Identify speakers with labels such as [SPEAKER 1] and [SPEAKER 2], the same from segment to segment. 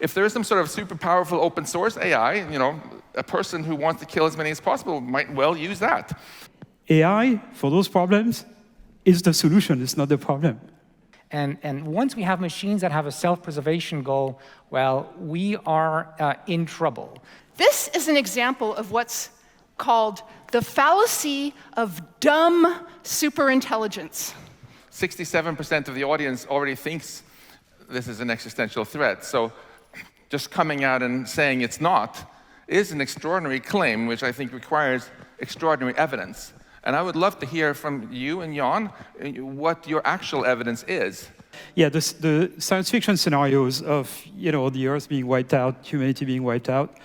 [SPEAKER 1] if there is some sort of super powerful open source AI, a person who wants to kill as many as possible might well use that.
[SPEAKER 2] AI, for those problems, is the solution, it's not the problem.
[SPEAKER 3] And once we have machines that have a self-preservation goal, well, we are in trouble.
[SPEAKER 4] This is an example of what's called the fallacy of dumb superintelligence.
[SPEAKER 1] 67% of the audience already thinks this is an existential threat. So just coming out and saying it's not is an extraordinary claim, which I think requires extraordinary evidence. And I would love to hear from you and Jan what your actual evidence is.
[SPEAKER 2] Yeah, the science fiction scenarios of the Earth being wiped out, humanity being wiped out,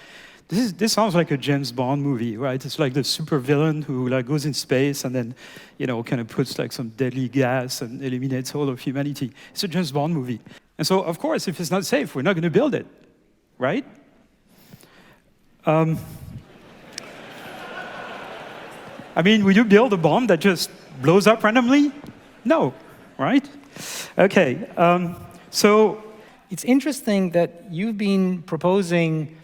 [SPEAKER 2] this sounds like a James Bond movie, right? It's like the supervillain who goes in space and then kind of puts some deadly gas and eliminates all of humanity. It's a James Bond movie. And so, of course, if it's not safe, we're not going to build it, right? I mean, would you build a bomb that just blows up randomly? No, right? Okay, so
[SPEAKER 3] it's interesting that you've been proposing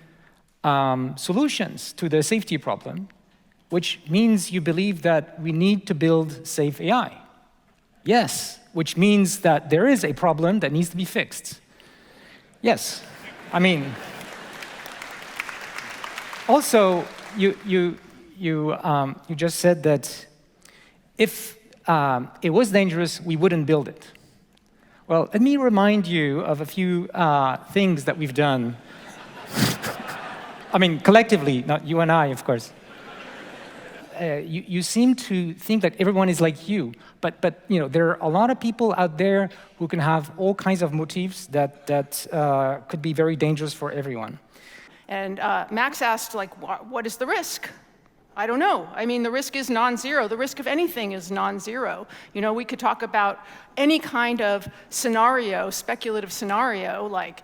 [SPEAKER 3] solutions to the safety problem, which means you believe that we need to build safe AI. Yes, which means that there is a problem that needs to be fixed. Yes, I mean, also, you just said that if it was dangerous, we wouldn't build it. Well, let me remind you of a few things that we've done. I mean, collectively, not you and I, of course. You seem to think that everyone is like you, but there are a lot of people out there who can have all kinds of motives that could be very dangerous for everyone.
[SPEAKER 4] And Max asked, what is the risk? I don't know. I mean, the risk is non-zero. The risk of anything is non-zero. We could talk about any kind of scenario, speculative scenario, like,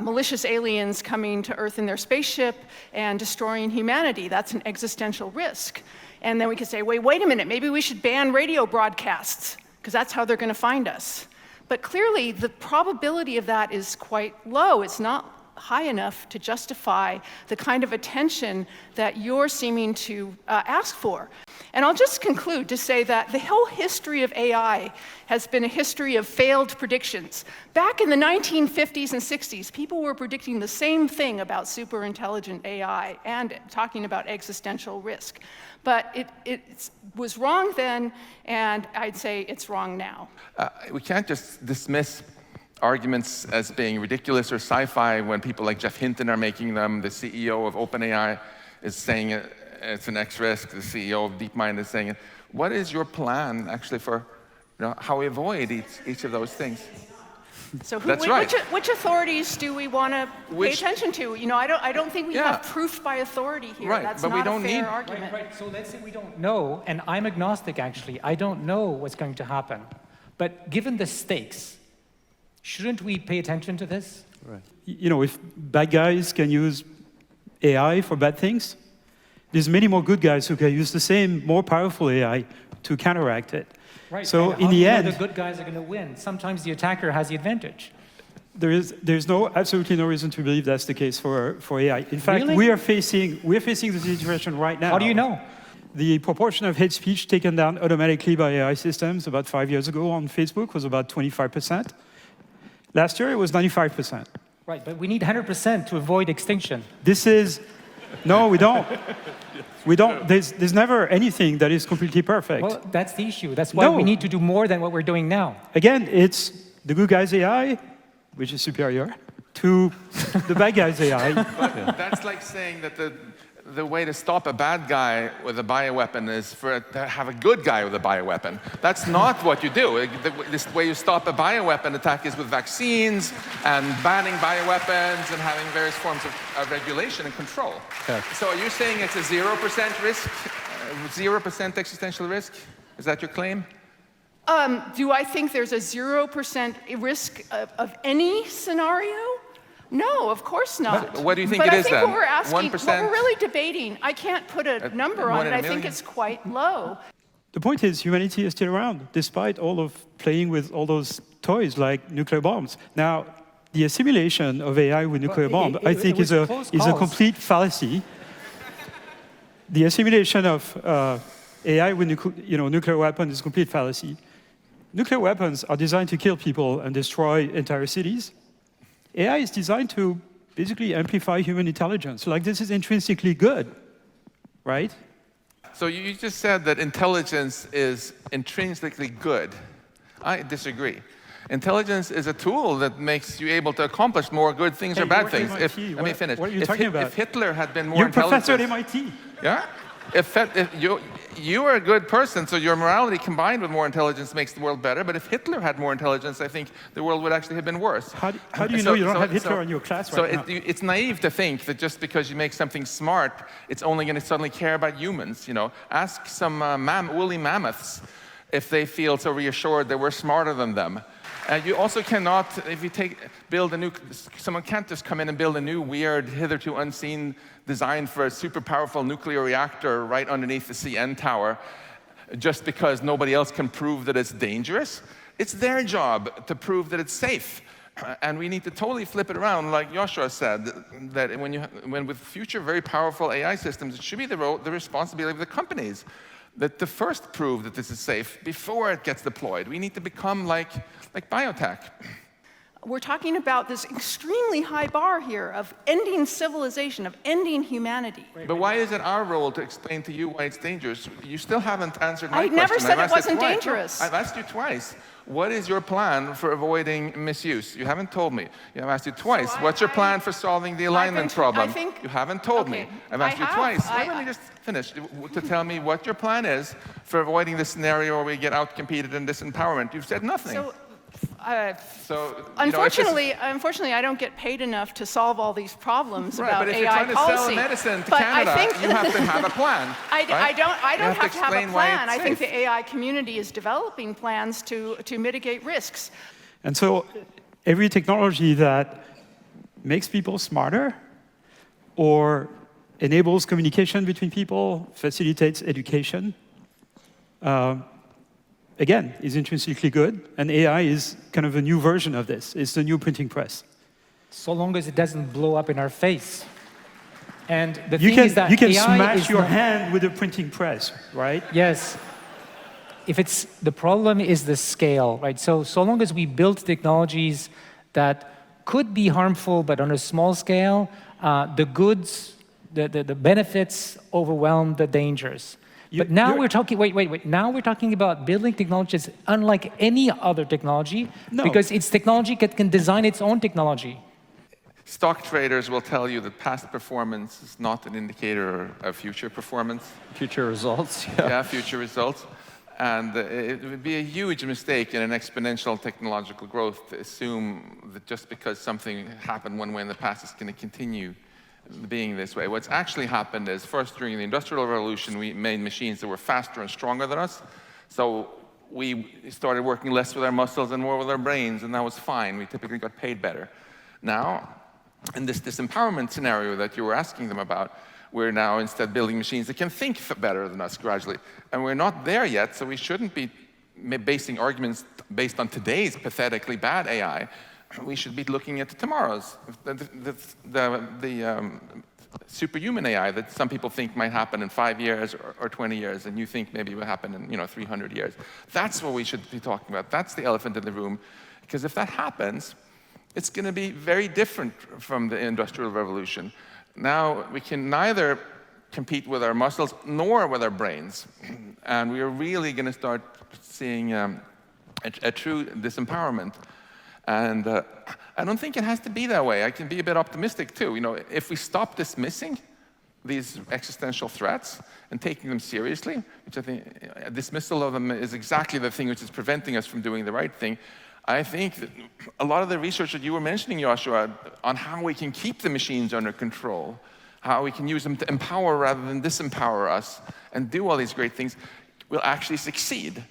[SPEAKER 4] malicious aliens coming to Earth in their spaceship and destroying humanity. That's an existential risk. And then we could say, wait a minute, maybe we should ban radio broadcasts, because that's how they're going to find us. But clearly, the probability of that is quite low. It's not high enough to justify the kind of attention that you're seeming to ask for. And I'll just conclude to say that the whole history of AI has been a history of failed predictions. Back in the 1950s and 60s, people were predicting the same thing about superintelligent AI and talking about existential risk. But it was wrong then, and I'd say it's wrong now.
[SPEAKER 1] We can't just dismiss arguments as being ridiculous or sci-fi when people like Jeff Hinton are making them. The CEO of OpenAI is saying it's an X risk. The CEO of DeepMind is saying it. What is your plan actually for how we avoid each of those things?
[SPEAKER 4] So
[SPEAKER 1] That's right.
[SPEAKER 4] Which authorities do we want to pay attention to? I don't think we have proof by authority here.
[SPEAKER 1] Right,
[SPEAKER 4] that's
[SPEAKER 1] but
[SPEAKER 4] not
[SPEAKER 1] we don't
[SPEAKER 4] a fair
[SPEAKER 1] need
[SPEAKER 4] argument.
[SPEAKER 3] Right. So let's say we don't know, and I'm agnostic actually. I don't know what's going to happen. But given the stakes, shouldn't we pay attention to this?
[SPEAKER 2] Right. If bad guys can use AI for bad things, there's many more good guys who can use the same, more powerful AI to counteract it.
[SPEAKER 3] Right.
[SPEAKER 2] So
[SPEAKER 3] and
[SPEAKER 2] in the end,
[SPEAKER 3] the good guys are going to win. Sometimes the attacker has the advantage.
[SPEAKER 2] There's absolutely no reason to believe that's the case for AI. In fact,
[SPEAKER 3] Really?
[SPEAKER 2] we're facing the situation right now.
[SPEAKER 3] How do you know?
[SPEAKER 2] The proportion of hate speech taken down automatically by AI systems about 5 years ago on Facebook was about 25%. Last year, it was 95%.
[SPEAKER 3] Right, but we need 100% to avoid extinction.
[SPEAKER 2] No, we don't. We don't. There's never anything that is completely perfect.
[SPEAKER 3] Well, that's the issue. That's why we need to do more than what we're doing now.
[SPEAKER 2] Again, it's the good guy's AI, which is superior, to the bad guy's AI.
[SPEAKER 1] But that's like saying that the way to stop a bad guy with a bioweapon is to have a good guy with a bioweapon. That's not what you do. The way you stop a bioweapon attack is with vaccines and banning bioweapons and having various forms of regulation and control.
[SPEAKER 2] Yeah.
[SPEAKER 1] So are you saying it's a 0% risk, 0% existential risk? Is that your claim?
[SPEAKER 4] Do I think there's a 0% risk of any scenario? No, of course not.
[SPEAKER 1] What do you think it is then?
[SPEAKER 4] But I think what we're asking,
[SPEAKER 1] 1%?
[SPEAKER 4] what we're really debating, I can't put a number on it. I think it's quite low.
[SPEAKER 2] The point is, humanity is still around, despite all of playing with all those toys like nuclear bombs. Now, the assimilation of AI with nuclear bomb, I think, is a complete fallacy. The assimilation of AI with nuclear weapons is a complete fallacy. Nuclear weapons are designed to kill people and destroy entire cities. AI is designed to basically amplify human intelligence. Like, this is intrinsically good, right?
[SPEAKER 1] So you just said that intelligence is intrinsically good. I disagree. Intelligence is a tool that makes you able to accomplish more good things or bad things.
[SPEAKER 2] Let me
[SPEAKER 1] finish.
[SPEAKER 2] What are you talking about?
[SPEAKER 1] If Hitler had been more
[SPEAKER 2] You're
[SPEAKER 1] intelligent...
[SPEAKER 2] professor at MIT.
[SPEAKER 1] Yeah? If you are a good person, so your morality combined with more intelligence makes the world better, but if Hitler had more intelligence, I think the world would actually have been worse.
[SPEAKER 2] How do you know you don't have Hitler in your class right now?
[SPEAKER 1] It's naive to think that just because you make something smart, it's only going to suddenly care about humans. Ask some woolly mammoths if they feel so reassured that we're smarter than them. You also cannot, if you someone can't just come in and build a new, weird, hitherto unseen design for a super powerful nuclear reactor right underneath the CN tower just because nobody else can prove that it's dangerous. It's their job to prove that it's safe. And we need to totally flip it around, like Joshua said, that when with future very powerful AI systems, it should be the responsibility of the companies that to first prove that this is safe before it gets deployed. We need to become like biotech.
[SPEAKER 4] We're talking about this extremely high bar here of ending civilization, of ending humanity.
[SPEAKER 1] But why is it our role to explain to you why it's dangerous? You still haven't answered my question.
[SPEAKER 4] I never said it wasn't dangerous.
[SPEAKER 1] No, I've asked you twice. What is your plan for avoiding misuse? You haven't told me. I've asked you twice. What's your plan for solving the alignment problem? You haven't told me. I've asked you twice. Let me just finish to tell me what your plan is for avoiding the scenario where we get outcompeted in disempowerment. You've said nothing.
[SPEAKER 4] Unfortunately, I don't get paid enough to solve all these problems about AI policy.
[SPEAKER 1] But if you're trying to sell medicine to Canada, you have to have a plan.
[SPEAKER 4] I don't have to have a plan. I think the AI community is developing plans to mitigate risks.
[SPEAKER 2] And so every technology that makes people smarter or enables communication between people, facilitates education, again, is intrinsically good, and AI is kind of a new version of this. It's the new printing press.
[SPEAKER 3] So long as it doesn't blow up in our face. And the thing is that
[SPEAKER 2] you can
[SPEAKER 3] AI
[SPEAKER 2] smash your hand with a printing press, right?
[SPEAKER 3] Yes. The problem is the scale, right? So long as we build technologies that could be harmful, but on a small scale, the goods, the benefits overwhelm the dangers. But now we're talking, wait. Now we're talking about building technologies unlike any other technology, because it's technology that can design its own technology.
[SPEAKER 1] Stock traders will tell you that past performance is not an indicator of future performance.
[SPEAKER 5] Future results,
[SPEAKER 1] yeah. Future results. And it would be a huge mistake in an exponential technological growth to assume that just because something happened one way in the past, it's going to continue being this way. What's actually happened is, first, during the Industrial Revolution, we made machines that were faster and stronger than us. So we started working less with our muscles and more with our brains, and that was fine. We typically got paid better. Now, in this disempowerment scenario that you were asking them about, we're now instead building machines that can think better than us gradually. And we're not there yet, so we shouldn't be basing arguments based on today's pathetically bad AI. We should be looking at tomorrow's, the superhuman AI that some people think might happen in 5 years or 20 years, and you think maybe it will happen in 300 years. That's what we should be talking about. That's the elephant in the room, because if that happens, it's going to be very different from the Industrial Revolution. Now we can neither compete with our muscles nor with our brains, and we are really going to start seeing a true disempowerment. And I don't think it has to be that way. I can be a bit optimistic too. If we stop dismissing these existential threats and taking them seriously, which I think a dismissal of them is exactly the thing which is preventing us from doing the right thing. I think that a lot of the research that you were mentioning, Joshua, on how we can keep the machines under control, how we can use them to empower rather than disempower us, and do all these great things, will actually succeed.